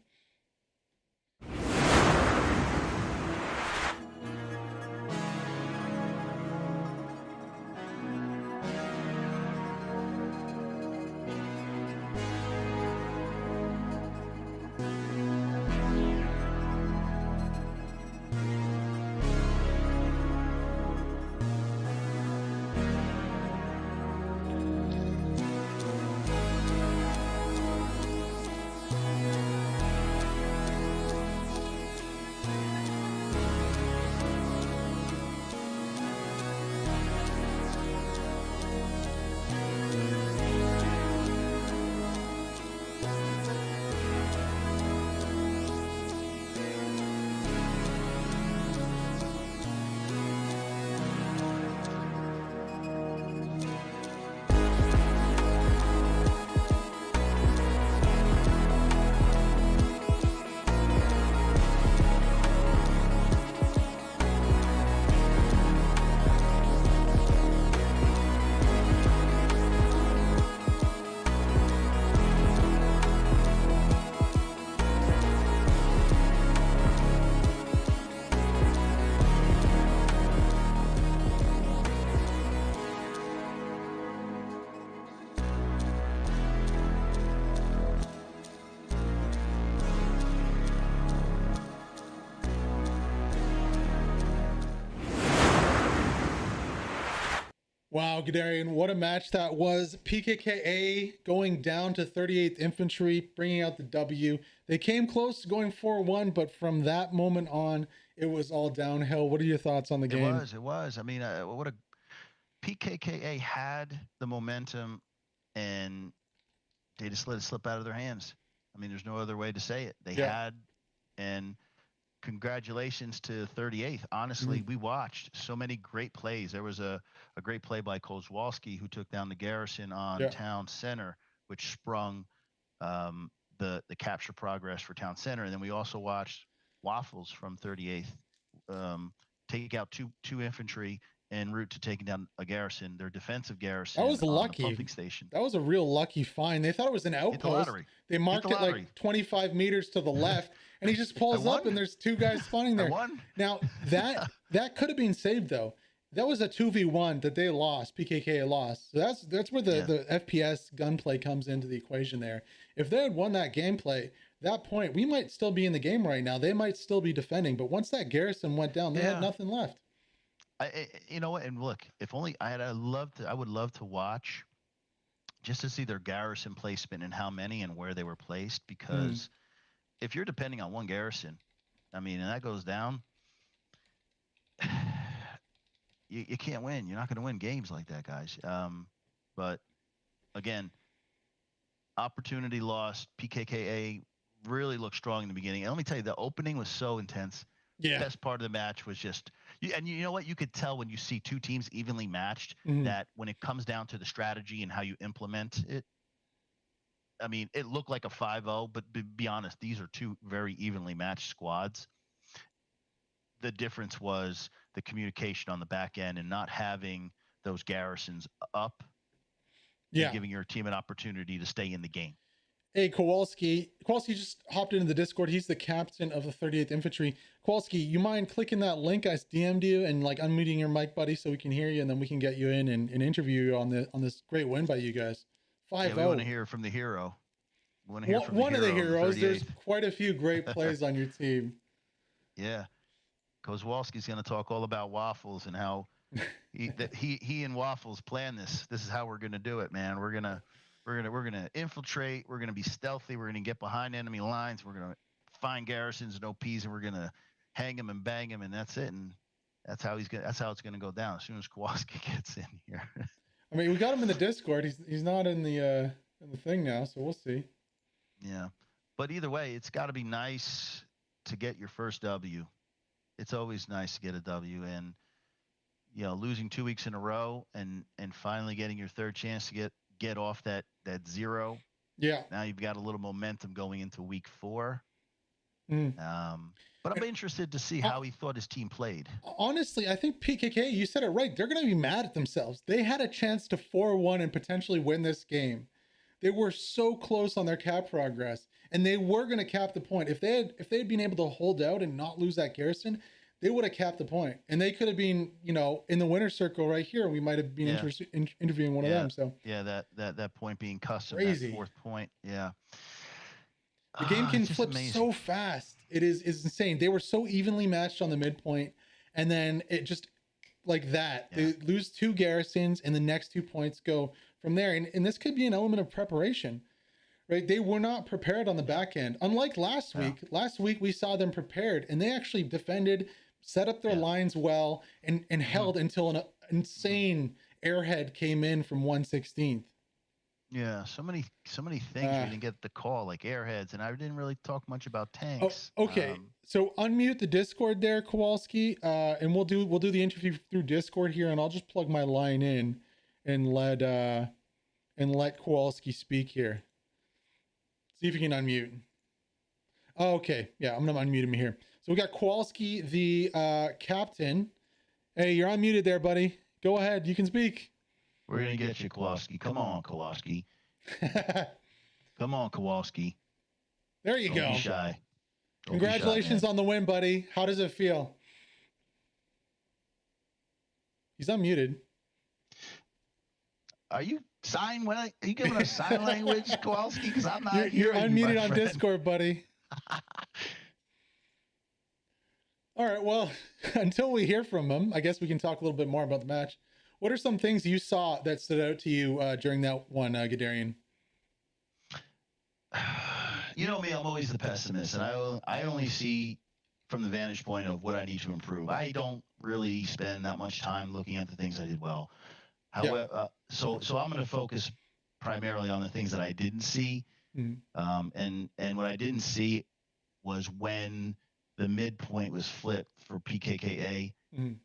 Wow, Guderian, what a match that was. PKKA going down to 38th Infantry, bringing out the W. They came close to going 4-1, but from that moment on, it was all downhill. What are your thoughts on the game? It was. I mean, what a PKKA had the momentum, and they just let it slip out of their hands. I mean, there's no other way to say it. They had, and congratulations to 38th. Honestly, we watched so many great plays. There was a great play by Kozłowski, who took down the garrison on town center, which sprung the capture progress for town center. And then we also watched Waffles from 38th take out two infantry en route to taking down a garrison, their defensive garrison. That was lucky. Pumping station. That was a real lucky find. They thought it was an outpost. They marked it like 25 meters to the left, and he just pulls up, and there's two guys spawning there. Now that could have been saved though. That was a 2v1 that they lost. PKKA lost. So that's where the FPS gunplay comes into the equation there. If they had won that gameplay, that point, we might still be in the game right now. They might still be defending, but once that garrison went down, they had nothing left. You know what? And look, if only I would love to watch just to see their garrison placement and how many and where they were placed. Because if you're depending on one garrison, I mean, and that goes down, you can't win. You're not going to win games like that, guys. But again, opportunity lost. PKKA really looked strong in the beginning. And let me tell you, the opening was so intense. Yeah. The best part of the match was just, and you know what? You could tell when you see two teams evenly matched that when it comes down to the strategy and how you implement it, I mean, it looked like a 5-0, but to be honest, these are two very evenly matched squads. The difference was the communication on the back end and not having those garrisons up. And giving your team an opportunity to stay in the game. Hey, Kowalski just hopped into the Discord. He's the captain of the 38th Infantry. Kowalski, you mind clicking that link I DM'd you and like unmuting your mic, buddy, so we can hear you, and then we can get you in and interview you on this great win by you guys. 5-0. We want to hear from the hero. We want to hear from one of the heroes. There's quite a few great plays on your team. Yeah, Kozłowski's going to talk all about Waffles and how he and Waffles plan this. This is how we're going to do it, man. We're gonna infiltrate. We're gonna be stealthy. We're gonna get behind enemy lines. We're gonna find garrisons and OPs, and we're gonna hang them and bang them, and that's it. And that's how it's gonna go down as soon as Kowalski gets in here. I mean, we got him in the Discord. He's not in the thing now, so we'll see. Yeah, but either way, it's got to be nice to get your first W. It's always nice to get a W, and losing 2 weeks in a row and finally getting your third chance to get off that 0. Yeah. Now you've got a little momentum going into week 4. But I'm interested to see how he thought his team played. Honestly, I think PKK, you said it right. They're going to be mad at themselves. They had a chance to 4-1 and potentially win this game. They were so close on their cap progress, and they were going to cap the point. If they had been able to hold out and not lose that garrison, they would have capped the point, and they could have been, in the winner's circle right here. We might have been interviewing one of them. So that point being custom, crazy. That 4th point. Yeah. The game can It's just flip amazing. so fast. Is insane. They were so evenly matched on the midpoint, and then it just like that. Yeah. They lose 2 garrisons, and the next 2 points go from there. And this could be an element of preparation, right? They were not prepared on the back end. Unlike last Yeah. week. Last week we saw them prepared, and they actually defended, set up their Yeah. lines well, and held until an insane airhead came in from 1/16. Yeah, so many things we didn't get the call, like airheads, and I didn't really talk much about Oh, tanks. okay. So unmute the Discord there, Kowalski, and we'll do the interview through Discord here, and I'll just plug my line in and let Kowalski speak here. See if you can unmute. Oh, okay, yeah, I'm gonna unmute him here. So we got Kowalski, the captain. Hey, you're unmuted there, buddy. Go ahead, you can speak. We're gonna get you, Kowalski. Come on, Kowalski. There Come on, Kowalski. you Don't go. be shy. Congratulations man. on the win, buddy. How does it feel? He's unmuted. Are you are you giving us sign language, Kowalski? Because I'm not. You're hearing you, unmuted my on friend. Discord, buddy. All right. Well, until we hear from him, I guess we can talk a little bit more about the match. What are some things you saw that stood out to you during that one, Gadarian? You know me, I'm always the pessimist, and I only see from the vantage point of what I need to improve. I don't really spend that much time looking at the things I did well. However, so I'm going to focus primarily on the things that I didn't see, Mhm. And what I didn't see was when the midpoint was flipped for PKKA. Mhm.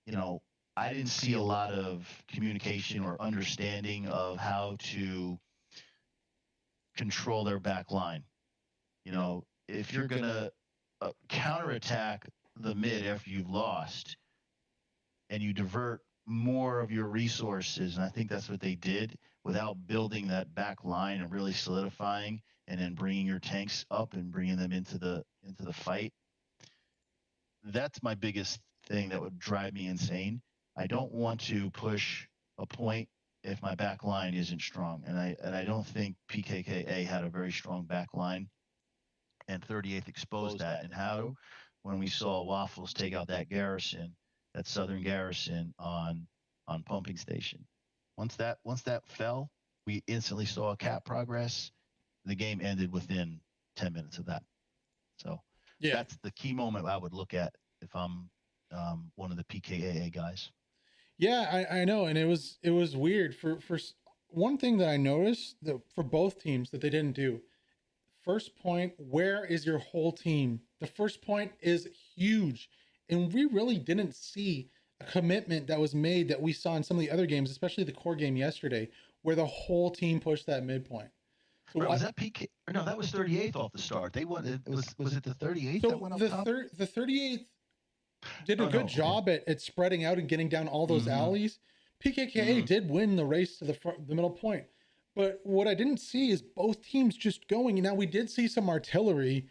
You know, I didn't see a lot of communication or understanding of how to control their back line. You know, if you're going to counterattack the mid after you've lost and you divert more of your resources, and I think that's what they did without building that back line and really solidifying and then bringing your tanks up and bringing them into the fight. That's my biggest thing that would drive me insane. I don't want to push a point if my back line isn't strong, and I don't think PKKA had a very strong back line, and 38th exposed that. And how, when we saw Waffles take out that garrison, that southern garrison on pumping station, once that fell, we instantly saw cap progress. The game ended within 10 minutes of that. So Yeah. that's the key moment I would look at if I'm one of the PKAA guys. Yeah, I know, and it was weird for one thing that I noticed that for both teams that they didn't do. First point, where is your whole team? The first point is huge, and we really didn't see a commitment that was made that we saw in some of the other games, especially the core game yesterday, where the whole team pushed that midpoint. So Right, was that PK? Or no, that was 38th off the start. They won. It was it the 38th that went up top? The 38th did a good job at spreading out and getting down all those alleys. PKKA did win the race to the middle point. But what I didn't see is both teams just going. Now, we did see some artillery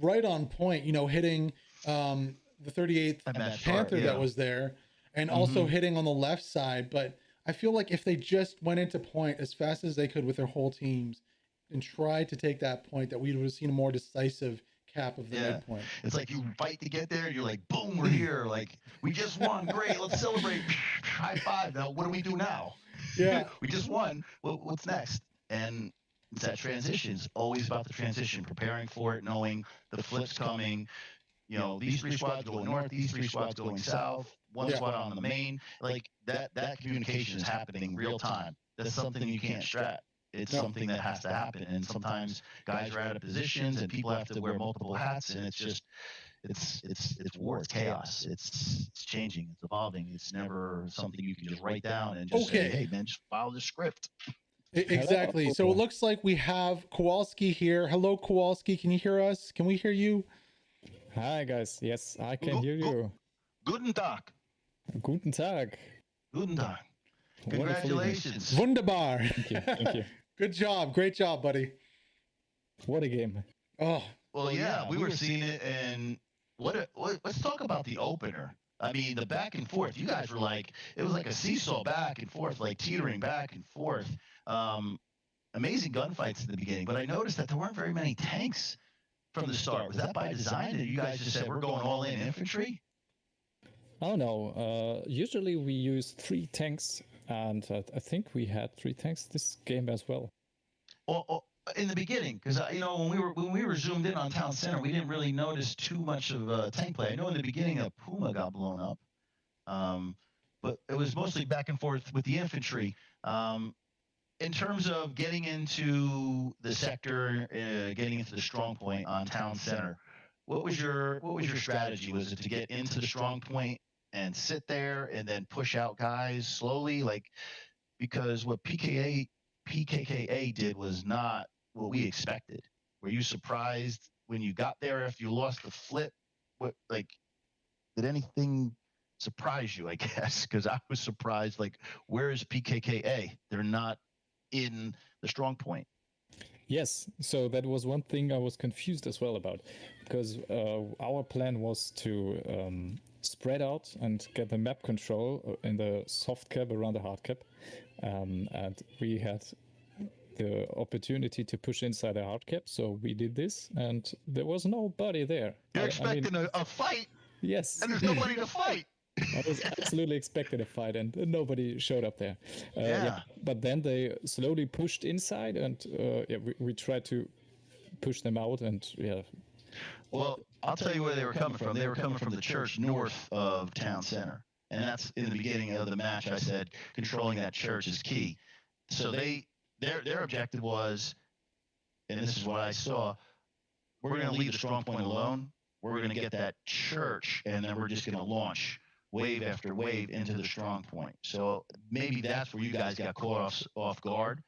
right on point, hitting the 38th Panther that was there, and also hitting on the left side. But I feel like if they just went into point as fast as they could with their whole teams and tried to take that point, that we would have seen a more decisive cap of the midpoint. It's like you fight to get there. You're like, boom, we're here. Like, we just won. Great. Let's celebrate. High five. Now, what do we do now? Yeah. We just won. What's next? And it's that transition. It's always about the transition, preparing for it, knowing the flip's coming. You know, these 3 squads going north, these 3 squads going south, one squad on the main. Like, that communication is happening real time. That's something you can't strat. It's something that has to happen. And sometimes guys are out of positions and people have to wear multiple hats, and it's just it's war, it's chaos, it's changing, it's evolving. It's never something you can just write down and just say, hey man, just follow the script. Exactly. So it looks like we have Kowalski here. Hello, Kowalski. Can you hear us? Can we hear you? Hi guys. Yes, I can hear you. Guten Tag. Guten Tag. Guten Tag. Congratulations. Wunderbar. Thank you. Thank you. Good job. Great job, buddy. What a game. Oh. Well, yeah, we were seeing it, and let's talk about the opener. I mean, the back and forth. You guys were like, it was like a seesaw back and forth, like teetering back and forth. amazing gunfights in the beginning, but I noticed that there weren't very many tanks from the start. Was that by design? And you guys just said we're going all in infantry? Oh no, usually we use 3 tanks, and I think we had 3 tanks this game as well. Well, in the beginning, because when we were zoomed in on town center, we didn't really notice too much of tank play. I know in the beginning a Puma got blown up, but it was mostly back and forth with the infantry. In terms of getting into the sector, getting into the strong point on town center, what was your strategy? Was it to get into the strong point and sit there and then push out guys slowly, because what PKKA did was not what we expected? Were you surprised when you got there if you lost the flip? Did anything surprise you? I guess because I was surprised. Where is PKKA? They're not in the strong point. Yes, so that was one thing I was confused as well about, because our plan was to spread out and get the map control in the soft cap around the hard cap, and we had the opportunity to push inside the hard cap, so we did this, and there was nobody there. You're expecting a fight? Yes. And there's nobody to fight. I was absolutely expecting a fight, and nobody showed up there. Yeah. But then they slowly pushed inside, and we tried to push them out, and yeah. Well, I'll tell you where they were coming from. They were coming from the church north of town center, and that's in the beginning of the match. I said controlling that church is key. So their objective was, and this is what I saw: we're going to leave the strong point alone. We're going to get that church, and then we're just going to launch wave after wave into the strong point. So maybe that's where you guys got caught off guard,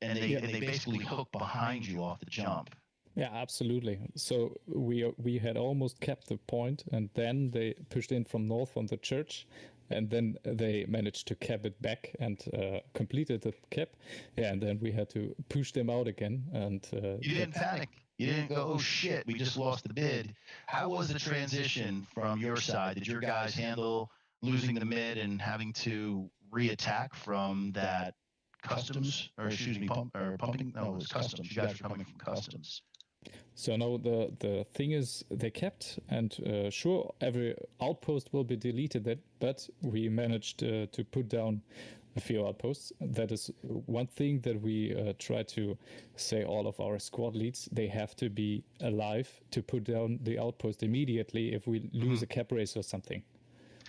and they basically hooked behind you off the jump. Yeah, absolutely. So we had almost kept the point, and then they pushed in from north from the church, and then they managed to cap it back and completed the cap. Yeah, and then we had to push them out again. And you didn't panic. You didn't go, oh shit, we just lost the mid. How was the transition from your side? Did your guys handle losing the mid and having to re-attack from that customs, or excuse me, pumping? No, it was customs. You guys were coming from customs. So no, the thing is, they kept, and sure, every outpost will be deleted, but we managed to put down a few outposts. That is one thing that we try to say all of our squad leads. They have to be alive to put down the outpost immediately if we lose a cap race or something.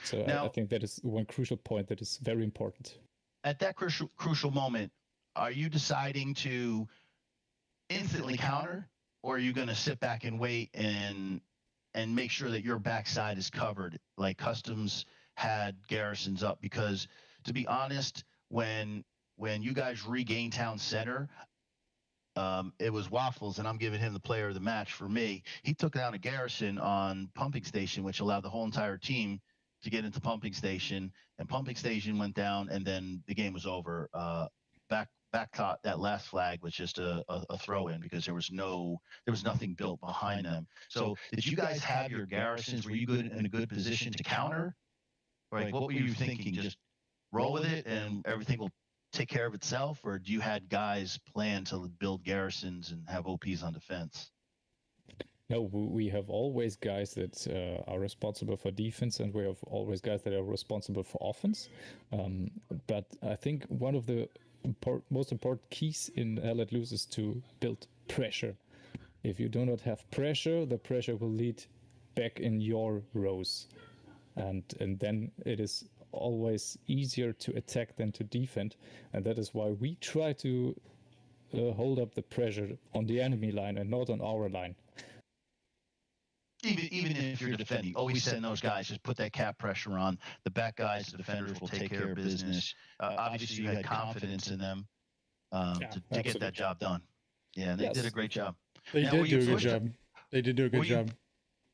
So now, I think that is one crucial point that is very important. At that crucial moment, are you deciding to instantly counter, or are you going to sit back and wait and make sure that your backside is covered, like customs had garrisons up? Because to be honest, when you guys regained town center, it was Waffles, and I'm giving him the player of the match for me. He took down a garrison on pumping station, which allowed the whole entire team to get into pumping station, and pumping station went down, and then the game was over. Back top, that last flag was just a throw in because there was nothing built behind them. So did you guys have your garrisons? Were you in a good position to counter? Or what were you thinking? Just roll with it and everything will take care of itself? Or do you had guys plan to build garrisons and have OPs on defense? No, we have always guys that are responsible for defense, and we have always guys that are responsible for offense. But I think one of the most important keys in Let Loose is to build pressure. If you do not have pressure, the pressure will lead back in your rows, and then it is always easier to attack than to defend, and that is why we try to hold up the pressure on the enemy line and not on our line. Even if you're defending, always send those guys, just put that cap pressure on. The back guys, the defenders will take care of business. Obviously, you had confidence in them to get that job done. Yeah, they did a great job. They did do a good job. They did do a good job.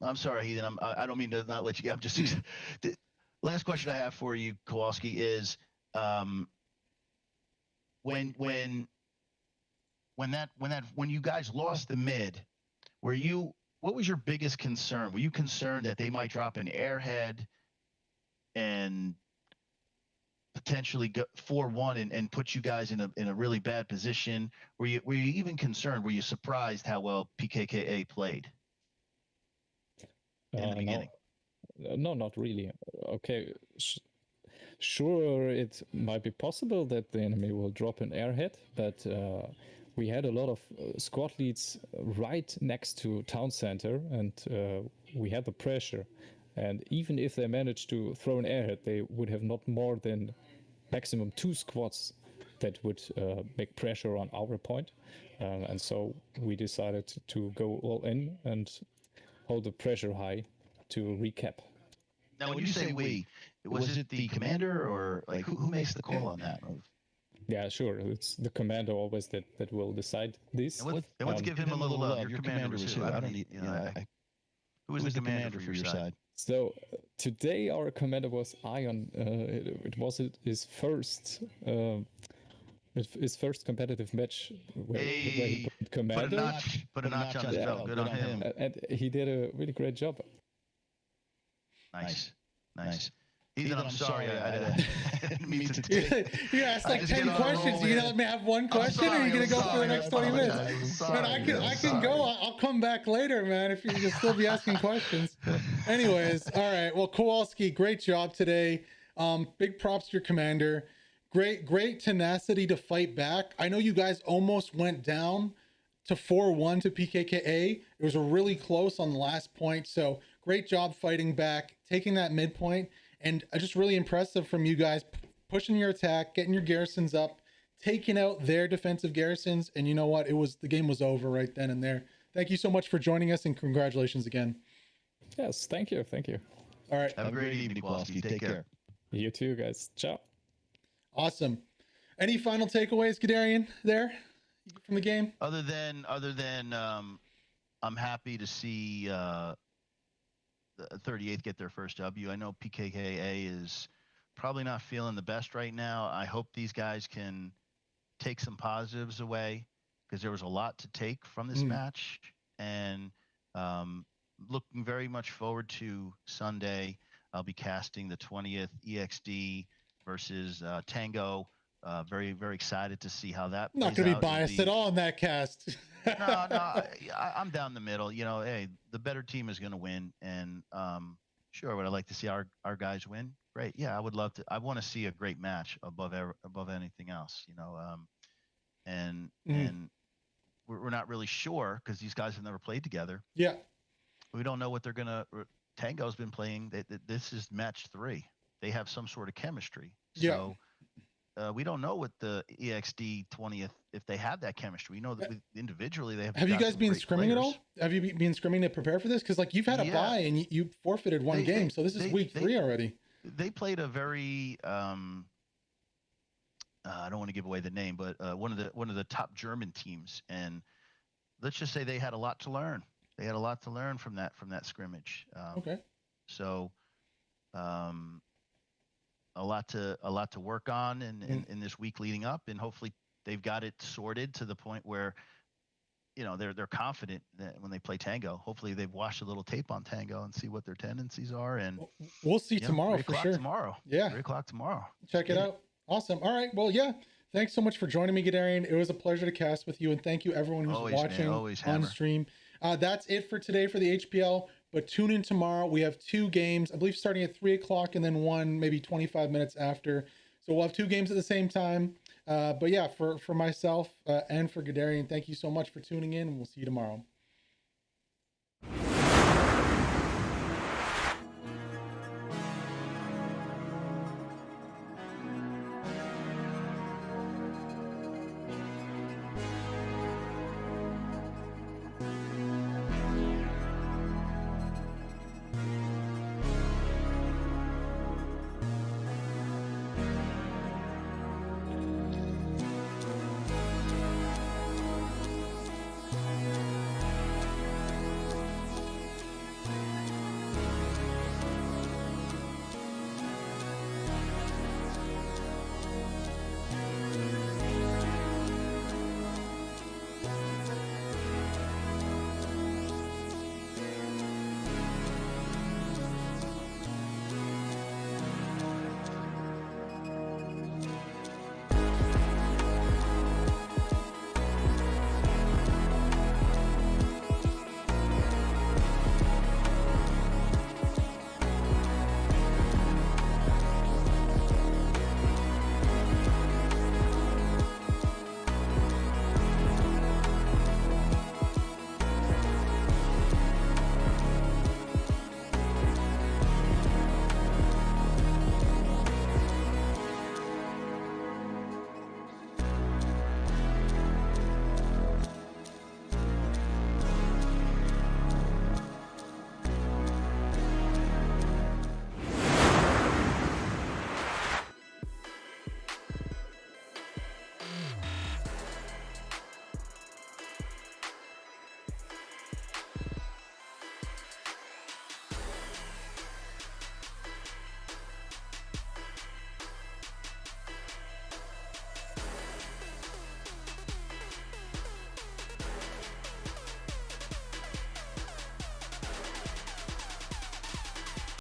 I'm sorry, Heathen. I don't mean to not let you get. I'm just. The last question I have for you, Kowalski, is when you guys lost the mid, what was your biggest concern? Were you concerned that they might drop an airhead and potentially go 4-1 and put you guys in a really bad position? Were you even concerned? Were you surprised how well PKKA played in the beginning? No, not really. Okay, sure, it might be possible that the enemy will drop an airhead, but we had a lot of squad leads right next to town center, and we had the pressure. And even if they managed to throw an airhead, they would have not more than maximum 2 squads that would make pressure on our point. And so we decided to go all in and hold the pressure high to recap. Now, when you say we, was it the commander or like who makes the call on that move? Yeah, sure. It's the commander always that will decide this. And let's give him a little love. Your commander was who? I don't need, who was the commander for your side? So today our commander was Ion. It was his first competitive match where he put commander. Put a notch on his belt. Good on him. And he did a really great job. Nice. Ethan, I'm sorry. I didn't mean to take. You asked like 10 questions. Are you gonna let me have one question, or are you gonna go for the next 20 minutes? Man, I can go. I'll come back later, man, if you can still be asking questions. Anyways, all right. Well, Kowalski, great job today. Big props to your commander. Great tenacity to fight back. I know you guys almost went down to 4-1 to PKKA. It was really close on the last point. So great job fighting back, taking that midpoint. And just really impressive from you guys, pushing your attack, getting your garrisons up, taking out their defensive garrisons. And you know what? The game was over right then and there. Thank you so much for joining us, and congratulations again. Yes, thank you. All right. Have a great evening, Kowalski. Take care. You too, guys. Ciao. Awesome. Any final takeaways, Guderian, there from the game? Other than I'm happy to see the 38th get their first W. I know PKKA is probably not feeling the best right now. I hope these guys can take some positives away, because there was a lot to take from this match, and looking very much forward to Sunday. I'll be casting the 20th EXD versus Tango. Very, very excited to see how that plays out. Not going to be biased at all in that cast. No, I'm down the middle. Hey, the better team is going to win, and sure, would I like to see our guys win? Great, yeah, I would love to. I want to see a great match above anything else. And we're not really sure, because these guys have never played together. Yeah, we don't know what they're gonna. Tango's been playing. This is match 3. They have some sort of chemistry. So. Yeah. We don't know what the EXD 20th, if they have that chemistry. We know that individually they have. Have you guys been scrimming at all? Have you been scrimming to prepare for this? Because you've had a bye and you forfeited one game, so this is week 3 already. They played a very I don't want to give away the name, but one of the top German teams, and let's just say they had a lot to learn. They had a lot to learn from that scrimmage. Okay. So. A lot to work on in this week leading up, and hopefully they've got it sorted to the point where they're confident that when they play Tango. Hopefully they've watched a little tape on Tango and see what their tendencies are, and we'll see tomorrow for sure. Tomorrow, yeah, 3:00 tomorrow. Check it out. Awesome. All right. Well, yeah. Thanks so much for joining me, Guderian. It was a pleasure to cast with you, and thank you everyone who's watching on stream. That's it for today for the HPL. But tune in tomorrow. We have 2 games, I believe, starting at 3 o'clock, and then one maybe 25 minutes after. So we'll have 2 games at the same time. But yeah, for myself and for Guderian, thank you so much for tuning in, and we'll see you tomorrow.